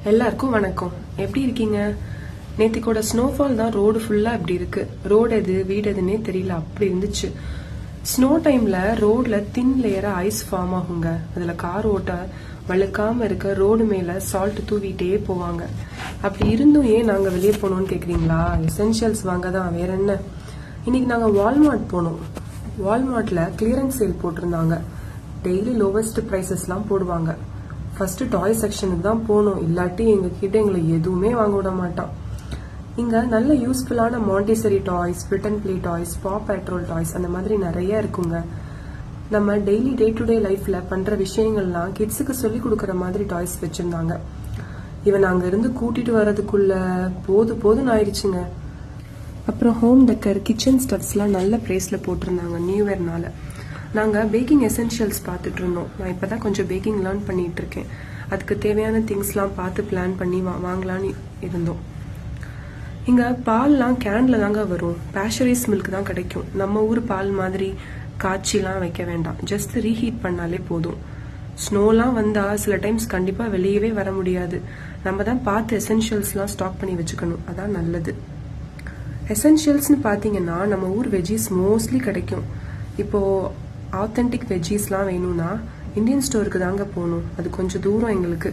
எல்லாருக்கும் வணக்கம். எப்படி இருக்கீங்க? நேத்திக்கோட ஸ்னோஃபால் தான் ரோடு ஃபுல்லா இப்படி இருக்கு. ரோடு எது வீடு எதுன்னே தெரியல, அப்படி இருந்துச்சு. ஸ்னோ டைம்ல ரோட்ல தின் லேயரா ஐஸ் ஃபார்ம் ஆகுங்க. அதுல கார் ஓட்ட வழுக்காம இருக்க ரோடு மேல சால்ட் தூவிட்டே போவாங்க. அப்படி இருந்தும் ஏன் நாங்க வெளியே போனோம்னு கேக்குறீங்களா? எசென்ஷியல்ஸ் வாங்க தான், வேற என்ன. இன்னைக்கு நாங்க வால்மார்ட் போனோம். வால்மார்ட்ல கிளியரன்ஸ் சேல் போட்டிருந்தாங்க. டெய்லி லோவஸ்ட் பிரைசஸ்லாம் போடுவாங்க. ஃபர்ஸ்ட் டாய் செக்ஷனுக்கு தான் போனோம், இல்லாட்டி எங்க கிட்ட எங்களை எதுவுமே வாங்க விட மாட்டான். இங்க நல்ல யூஸ்ஃபுல்லான Montessori toys, bit and play toys, பா பெட்ரோல் டாய்ஸ் அந்த மாதிரி நிறைய இருக்குங்க. நம்ம டெய்லி டே டு டே லைஃப்ல பண்ற விஷயங்கள்லாம் கிட்ஸுக்கு சொல்லி கொடுக்கற மாதிரி டாய்ஸ் வச்சிருந்தாங்க. இவன் அங்க இருந்து கூட்டிட்டு வர்றதுக்குள்ள போதும்னு ஆயிடுச்சுங்க. அப்புறம் ஹோம் டெக்கர், கிச்சன் ஸ்டப்ஸ்லாம் நல்ல பிரைஸ்ல போட்டிருந்தாங்க நியூ இயர்னால. நாங்கள் பேக்கிங் எசென்ஷியல்ஸ் பார்த்துட்டு இருந்தோம். நான் இப்போ தான் கொஞ்சம் பேக்கிங் லேர்ன் பண்ணிட்டு இருக்கேன். அதுக்கு தேவையான திங்ஸ்லாம் பார்த்து பிளான் பண்ணி வாங்கலான்னு இருந்தோம். இங்கே பால்லாம் கேன்ல தாங்க வரும். பேஸ்சரைஸ் மில்க் தான் கிடைக்கும். நம்ம ஊர் பால் மாதிரி காய்ச்சிலாம் வைக்க வேண்டாம், ஜஸ்ட் ரீஹீட் பண்ணாலே போதும். ஸ்னோலாம் வந்தால் சில டைம்ஸ் கண்டிப்பாக வெளியவே வர முடியாது. நம்ம தான் பார்த்து எசென்ஷியல்ஸ்லாம் ஸ்டாக் பண்ணி வச்சுக்கணும், அதான் நல்லது. எசென்ஷியல்ஸ்னு பார்த்தீங்கன்னா நம்ம ஊர் வெஜ்ஜீஸ் மோஸ்ட்லி கிடைக்கும். இப்போது ஆத்தென்டிக் வெஜ்ஜீஸ்லாம் வேணும்னா இந்தியன் ஸ்டோருக்கு தாங்க போகணும். அது கொஞ்சம் தூரம் எங்களுக்கு.